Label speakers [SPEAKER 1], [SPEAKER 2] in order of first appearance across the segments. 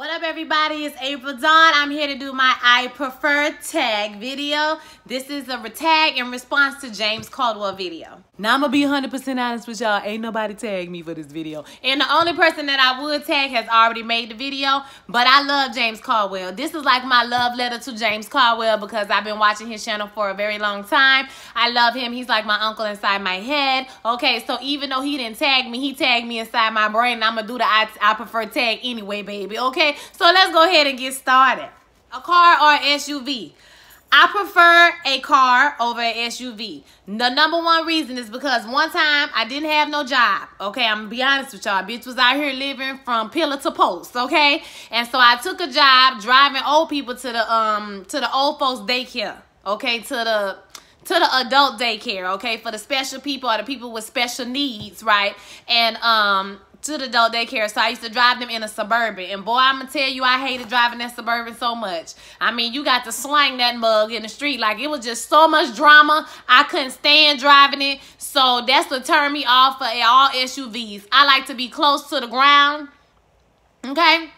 [SPEAKER 1] What up, everybody? It's April Dawn. I'm here to do my I prefer tag video. This is a tag in response to James Caldwell video. Now, I'm going to be 100% honest with y'all. Ain't nobody tagged me for this video. And the only person that I would tag has already made the video. But I love James Caldwell. This is like my love letter to James Caldwell because I've been watching his channel for a very long time. I love him. He's like my uncle inside my head. Okay, so even though he didn't tag me, he tagged me inside my brain. And I'm going to do the I prefer tag anyway, baby. Okay, so let's go ahead and get started. A car or an SUV? I prefer a car over an SUV. The number one reason is because one time I didn't have no job. Okay, I'm gonna be honest with y'all. Bitch was out here living from pillar to post. Okay, and so I took a job driving old people to the old folks daycare. Okay, to the adult daycare. Okay, for the special people or the people with special needs, right? And to the adult daycare. So I used to drive them in a Suburban. And boy, I'm going to tell you, I hated driving that Suburban so much. I mean, you got to slang that mug in the street. Like, it was just so much drama. I couldn't stand driving it. So that's what turned me off for all SUVs. I like to be close to the ground. Okay?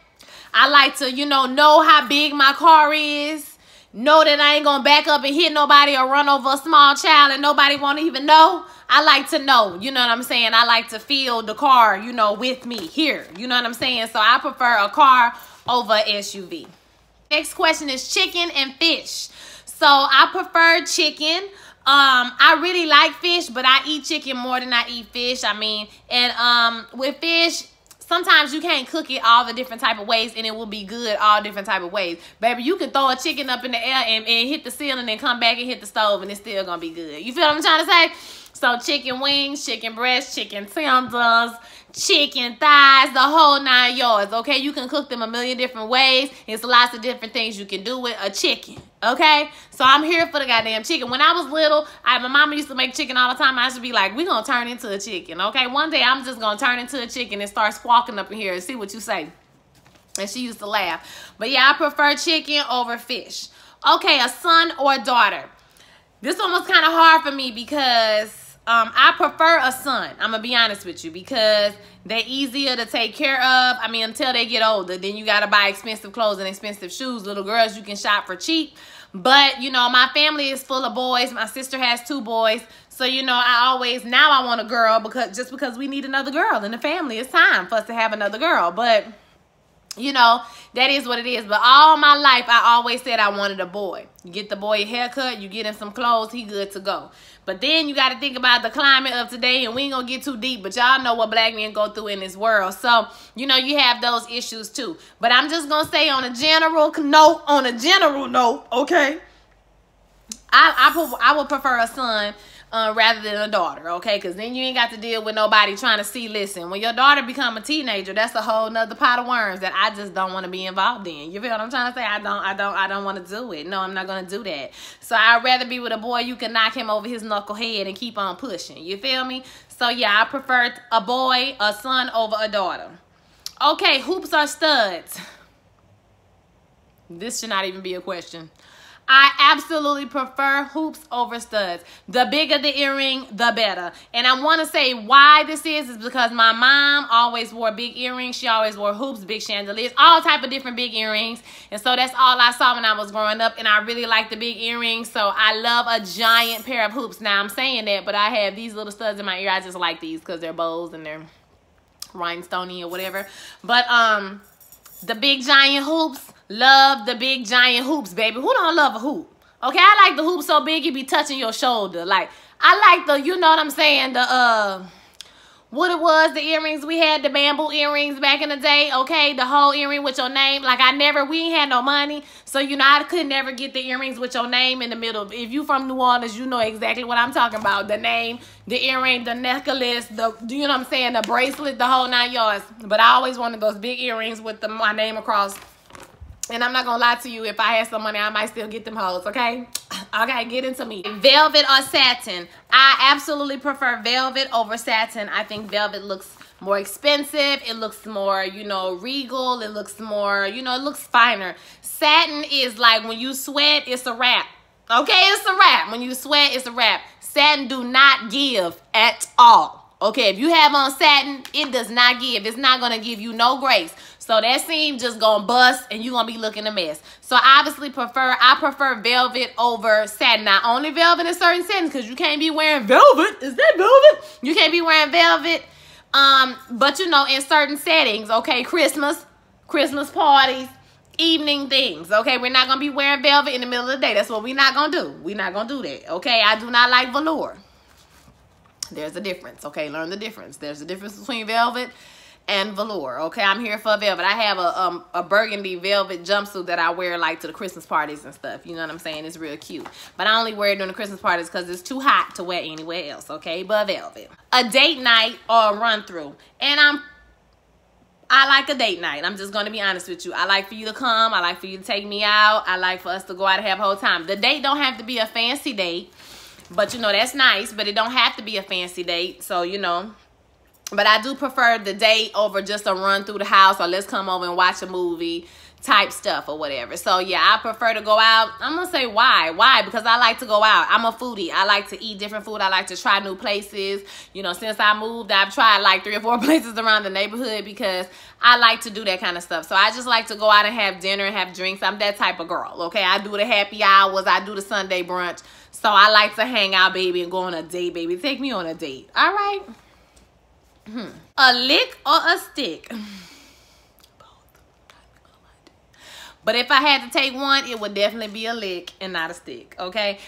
[SPEAKER 1] I like to, know how big my car is. Know that I ain't going to back up and hit nobody or run over a small child and nobody won't even know. I like to know, you know what I'm saying? I like to feel the car, with me here. You know what I'm saying? So I prefer a car over an SUV. Next question is chicken and fish. So I prefer chicken. I really like fish, but I eat chicken more than I eat fish. I mean, and with fish, sometimes you can't cook it all the different type of ways and it will be good all different type of ways. Baby, you can throw a chicken up in the air and hit the ceiling and come back and hit the stove and it's still gonna be good. You feel what I'm trying to say? So chicken wings, chicken breasts, chicken tenders, chicken thighs, the whole 9 yards, okay? You can cook them a million different ways. It's lots of different things you can do with a chicken, okay? So I'm here for the goddamn chicken. When I was little, my mama used to make chicken all the time. I used to be like, we gonna turn into a chicken, okay? One day I'm just gonna turn into a chicken and start squawking up in here and see what you say. And she used to laugh. But yeah, I prefer chicken over fish. Okay, a son or a daughter. This one was kind of hard for me because I prefer a son. I'm going to be honest with you because they're easier to take care of. I mean, until they get older. Then you got to buy expensive clothes and expensive shoes. Little girls, you can shop for cheap. But, my family is full of boys. My sister has 2 boys. So, now I want a girl because we need another girl in the family. It's time for us to have another girl. But, that is what it is. But all my life, I always said I wanted a boy. You get the boy a haircut, you get him some clothes, he good to go. But then you got to think about the climate of today, and we ain't going to get too deep, but y'all know what black men go through in this world. So, you have those issues too. But I'm just going to say on a general note, okay, I would prefer a son rather than a daughter, okay? Because then you ain't got to deal with nobody trying to see. Listen, when your daughter become a teenager, that's a whole nother pot of worms that I just don't want to be involved in. You feel what I'm trying to say? I don't want to do it. No, I'm not going to do that. So I'd rather be with a boy you can knock him over his knucklehead and keep on pushing. You feel me? So yeah, I prefer a boy, a son over a daughter. Okay, hoops or studs? This should not even be a question. I absolutely prefer hoops over studs. The bigger the earring, the better. And I want to say why this is because my mom always wore big earrings. She always wore hoops, big chandeliers, all type of different big earrings. And so that's all I saw when I was growing up. And I really like the big earrings. So I love a giant pair of hoops. Now I'm saying that, but I have these little studs in my ear. I just like these because they're bows and they're rhinestoney or whatever. But the big giant hoops. Love the big giant hoops, baby. Who don't love a hoop? Okay, I like the hoop so big it be touching your shoulder. Like, I like the, you know what I'm saying, the, what it was, the earrings we had, the bamboo earrings back in the day, okay? The whole earring with your name. Like, we ain't had no money. So, I could never get the earrings with your name in the middle. If you from New Orleans, you know exactly what I'm talking about. The name, the earring, the necklace, you know what I'm saying, the bracelet, the whole 9 yards. But I always wanted those big earrings with my name across. And I'm not going to lie to you. If I had some money, I might still get them hoes, okay? Okay, get into me. Velvet or satin? I absolutely prefer velvet over satin. I think velvet looks more expensive. It looks more, regal. It looks more, it looks finer. Satin is like when you sweat, it's a wrap. Okay, it's a wrap. When you sweat, it's a wrap. Satin do not give at all. Okay, if you have on satin, it does not give. It's not going to give you no grace. So that seam just gonna bust and you're gonna be looking a mess. So I prefer velvet over satin. Now only velvet in certain settings, because you can't be wearing velvet. Is that velvet? You can't be wearing velvet. But you know, in certain settings, okay, Christmas parties, evening things, okay, we're not gonna be wearing velvet in the middle of the day. That's what we're not gonna do. We're not gonna do that, okay? I do not like velour. There's a difference, okay? Learn the difference. There's a difference between velvet and velour, okay? I'm here for velvet. I have a burgundy velvet jumpsuit that I wear like to the Christmas parties and stuff. You know what I'm saying? It's real cute. But I only wear it during the Christmas parties because it's too hot to wear anywhere else, okay? But velvet. A date night or a run through. And I like a date night. I'm just going to be honest with you. I like for you to come. I like for you to take me out. I like for us to go out and have a whole time. The date don't have to be a fancy date. But, you know, that's nice. But it don't have to be a fancy date. So, you know. But I do prefer the date over just a run through the house or let's come over and watch a movie type stuff or whatever. So, yeah, I prefer to go out. I'm going to say why. Why? Because I like to go out. I'm a foodie. I like to eat different food. I like to try new places. You know, since I moved, I've tried like 3 or 4 places around the neighborhood because I like to do that kind of stuff. So, I just like to go out and have dinner and have drinks. I'm that type of girl, okay? I do the happy hours. I do the Sunday brunch. So, I like to hang out, baby, and go on a date, baby. Take me on a date. All right? A lick or a stick? But if I had to take one, it would definitely be a lick and not a stick, okay?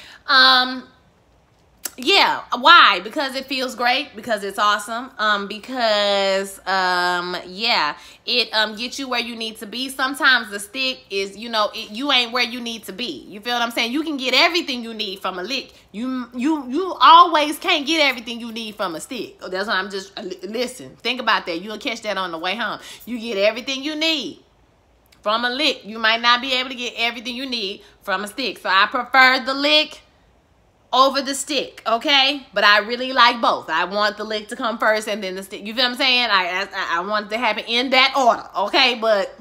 [SPEAKER 1] Yeah, why? Because it feels great, because it's awesome, because, yeah, it gets you where you need to be. Sometimes the stick is, you know, you ain't where you need to be. You feel what I'm saying? You can get everything you need from a lick. You always can't get everything you need from a stick. That's why I'm just, listen, think about that. You'll catch that on the way home. You get everything you need from a lick. You might not be able to get everything you need from a stick. So I prefer the lick over the stick, okay? But I really like both. I want the lick to come first and then the stick. You feel what I'm saying? I want it to happen in that order, okay? But,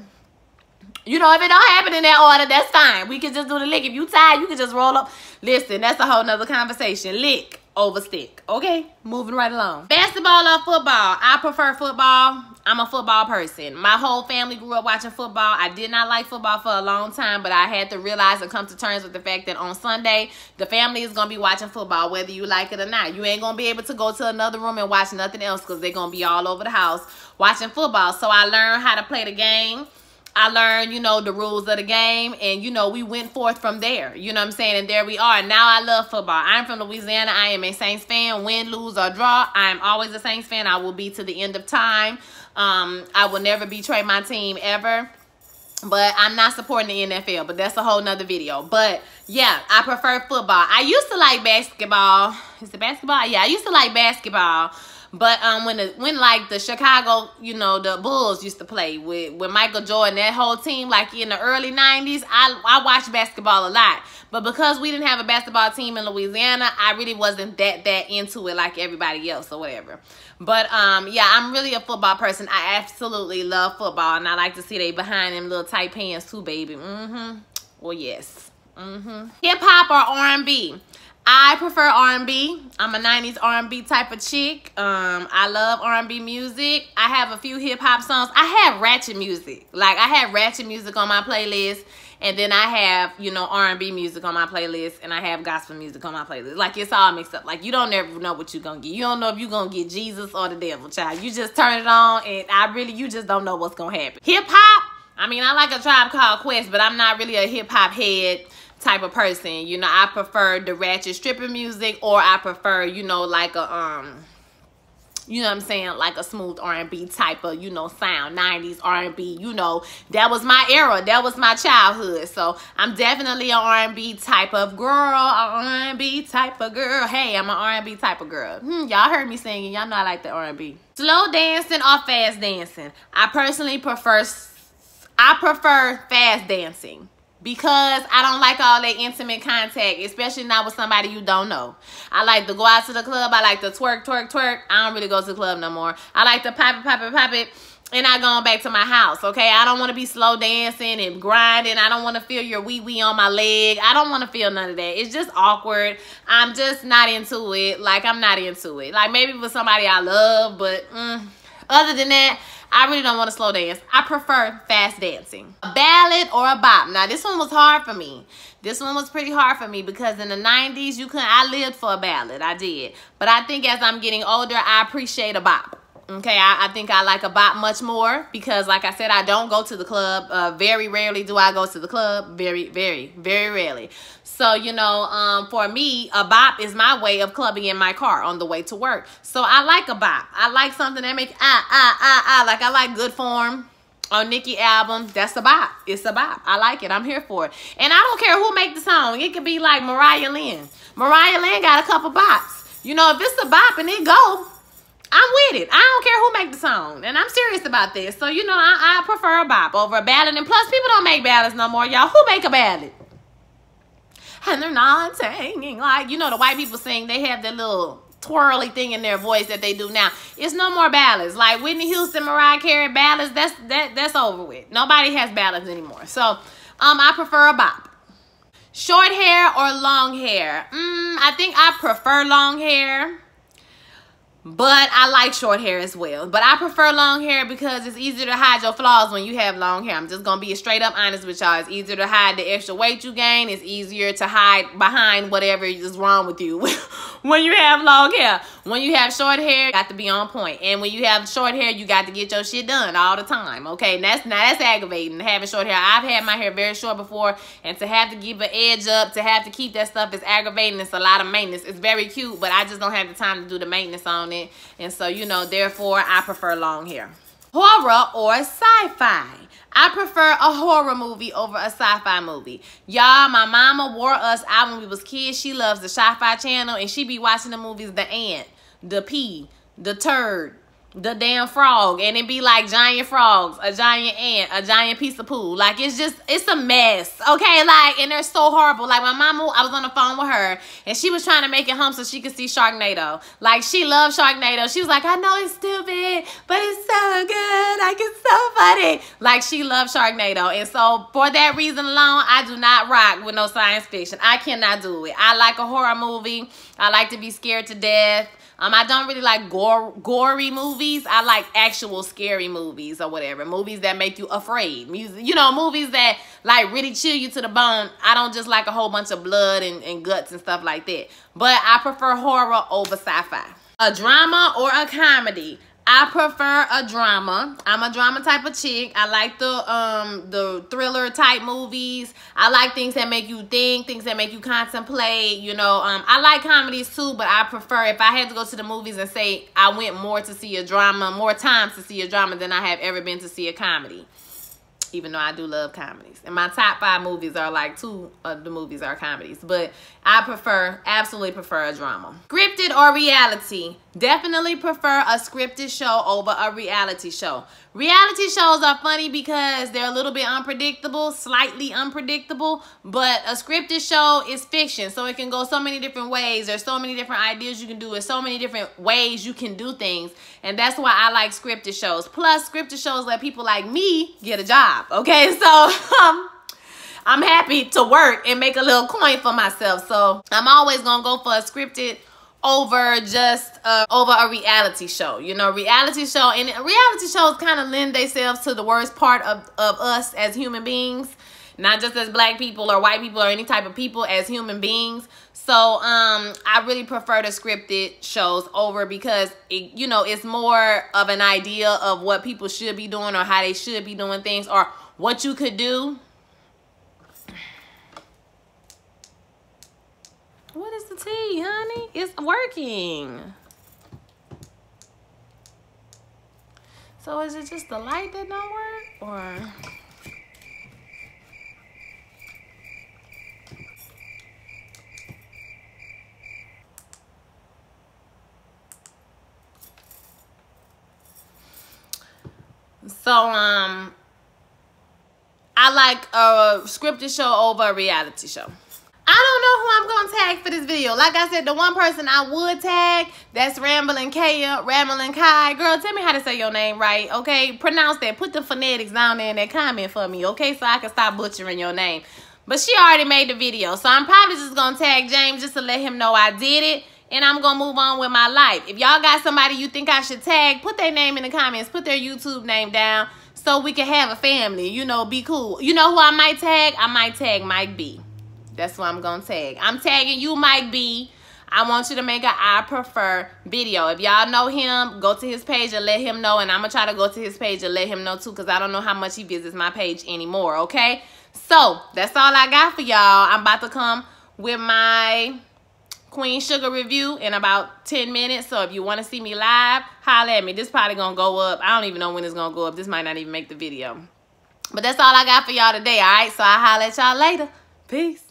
[SPEAKER 1] you know, if it don't happen in that order, that's fine. We can just do the lick. If you tired, you can just roll up. Listen, that's a whole nother conversation. Lick over stick, okay? Moving right along. Basketball or football? I prefer football. I'm a football person. My whole family grew up watching football. I did not like football for a long time, but I had to realize and come to terms with the fact that on Sunday, the family is going to be watching football, whether you like it or not. You ain't going to be able to go to another room and watch nothing else because they're going to be all over the house watching football. So I learned how to play the game. I learned, you know, the rules of the game, and, you know, we went forth from there. You know what I'm saying? And there we are. Now I love football. I'm from Louisiana. I am a Saints fan. Win, lose, or draw, I am always a Saints fan. I will be to the end of time. I will never betray my team ever. But I'm not supporting the NFL, but that's a whole nother video. But, yeah, I prefer football. I used to like basketball. Is it basketball? Yeah, I used to like basketball. But when like the Chicago, you know, the Bulls used to play with Michael Jordan, that whole team, like in the early 90s, I watched basketball a lot. But because we didn't have a basketball team in Louisiana, I really wasn't that into it like everybody else or whatever. But, yeah, I'm really a football person. I absolutely love football, and I like to see they behind them little tight pants too, baby. Well, yes. Hip-hop or R&B? I prefer R&B. I'm a 90s R&B type of chick. I love R&B music. I have a few hip-hop songs. I have ratchet music. Like, I have ratchet music on my playlist. And then I have, you know, R&B music on my playlist. And I have gospel music on my playlist. Like, it's all mixed up. Like, you don't ever know what you're going to get. You don't know if you're going to get Jesus or the devil, child. You just turn it on, and you just don't know what's going to happen. Hip-hop, I mean, I like a Tribe Called Quest, but I'm not really a hip-hop head type of person. You know, I prefer the ratchet stripper music, or I prefer, you know, like a you know what I'm saying, like a smooth R&B type of, you know, sound. 90s R&B, you know, that was my era, that was my childhood. So I'm definitely an R&B type of girl, an R&B type of girl. Hey, I'm an R&B type of girl. Y'all heard me singing. Y'all know I like the R&B. Slow dancing or fast dancing? I personally prefer fast dancing, because I don't like all that intimate contact, especially not with somebody you don't know. I like to go out to the club. I like to twerk, twerk, twerk. I don't really go to the club no more. I like to pop it, pop it, pop it, and I go back to my house, okay? I don't want to be slow dancing and grinding. I don't want to feel your wee-wee on my leg. I don't want to feel none of that. It's just awkward. I'm just not into it. Like, I'm not into it. Like, maybe with somebody I love, but Other than that, I really don't want to slow dance. I prefer fast dancing. A ballad or a bop. Now, this one was hard for me. This one was pretty hard for me because in the 90s, I lived for a ballad. I did. But I think as I'm getting older, I appreciate a bop. Okay, I think I like a bop much more because, like I said, I don't go to the club. Very rarely do I go to the club. Very, very, very rarely. So, you know, for me, a bop is my way of clubbing in my car on the way to work. So I like a bop. I like something that makes like I like Good Form on Nicki album. That's a bop. It's a bop. I like it. I'm here for it. And I don't care who make the song. It could be like Mariah Lynn. Mariah Lynn got a couple bops. You know, if it's a bop and it go, I'm with it. I don't care who make the song. And I'm serious about this. So, you know, I prefer a bop over a ballad. And plus, people don't make ballads no more, y'all. Who make a ballad? And they're not singing like, you know, the white people sing. They have that little twirly thing in their voice that they do now. It's no more ballads. Like Whitney Houston, Mariah Carey ballads, that's over with. Nobody has ballads anymore. So, I prefer a bop. Short hair or long hair? I think I prefer long hair. But I like short hair as well. But I prefer long hair because it's easier to hide your flaws when you have long hair. I'm just going to be straight up honest with y'all. It's easier to hide the extra weight you gain. It's easier to hide behind whatever is wrong with you when you have long hair. When you have short hair, you got to be on point. And when you have short hair, you got to get your shit done all the time. Okay, and that's aggravating, having short hair. I've had my hair very short before. And to have to keep an edge up, to have to keep that stuff is aggravating. It's a lot of maintenance. It's very cute, but I just don't have the time to do the maintenance on it. And so, you know, therefore, I prefer long hair. Horror or sci-fi? I prefer a horror movie over a sci-fi movie. Y'all, my mama wore us out when we was kids. She loves the Sci-Fi Channel, and she be watching the movies The Ant, The Pea, The Turd, The Damn Frog, and it be like giant frogs, a giant ant, a giant piece of poo. Like, it's a mess, okay? Like, and they're so horrible. Like, my mama, I was on the phone with her, and she was trying to make it home so she could see Sharknado. Like, she loves Sharknado. She was like, I know it's stupid, but it's so good. Like, it's so funny. Like, she loves Sharknado. And so, for that reason alone, I do not rock with no science fiction. I cannot do it. I like a horror movie. I like to be scared to death. I don't really like gory movies. I like actual scary movies or whatever. Movies that make you afraid. You know, movies that like really chill you to the bone. I don't just like a whole bunch of blood and guts and stuff like that. But I prefer horror over sci-fi. A drama or a comedy? I prefer a drama. I'm a drama type of chick. I like the thriller type movies. I like things that make you think, things that make you contemplate. You know, I like comedies too, but I prefer, if I had to go to the movies and say I went more to see a drama, more times to see a drama than I have ever been to see a comedy. Even though I do love comedies. And my top 5 movies are like 2 of the movies are comedies. But I absolutely prefer a drama. Scripted or reality? Definitely prefer a scripted show over a reality show. Reality shows are funny because they're a little bit unpredictable, slightly unpredictable. But a scripted show is fiction. So it can go so many different ways. There's so many different ideas you can do. There's so many different ways you can do things. And that's why I like scripted shows. Plus, scripted shows let people like me get a job. Okay, so I'm happy to work and make a little coin for myself. So I'm always going to go for a scripted over just over a reality show. You know, reality shows kind of lend themselves to the worst part of us as human beings. Not just as black people or white people or any type of people, as human beings. So I really prefer the scripted shows over because, you know, it's more of an idea of what people should be doing or how they should be doing things or what you could do. What is the tea, honey? It's working. So is it just the light that don't work or... So, I like a scripted show over a reality show. I don't know who I'm going to tag for this video. Like I said, the one person I would tag, that's Ramblin' Kaya, Ramblin' Kai. Girl, tell me how to say your name right, okay? Pronounce that. Put the phonetics down there in that comment for me, okay? So I can stop butchering your name. But she already made the video. So I'm probably just going to tag James just to let him know I did it. and I'm gonna move on with my life. If y'all got somebody you think I should tag, put their name in the comments, put their YouTube name down so we can have a family, you know, be cool. You know who I might tag? I might tag Mike B. That's who I'm gonna tag. I'm tagging you, Mike B. I want you to make an I prefer video. If y'all know him, go to his page and let him know. And I'm going to try to go to his page and let him know too, because I don't know how much he visits my page anymore, okay? So, that's all I got for y'all. I'm about to come with my Queen Sugar review in about 10 minutes. So, if you want to see me live, holla at me. This probably going to go up. I don't even know when it's going to go up. This might not even make the video. But that's all I got for y'all today, all right? So, I'll holla at y'all later. Peace.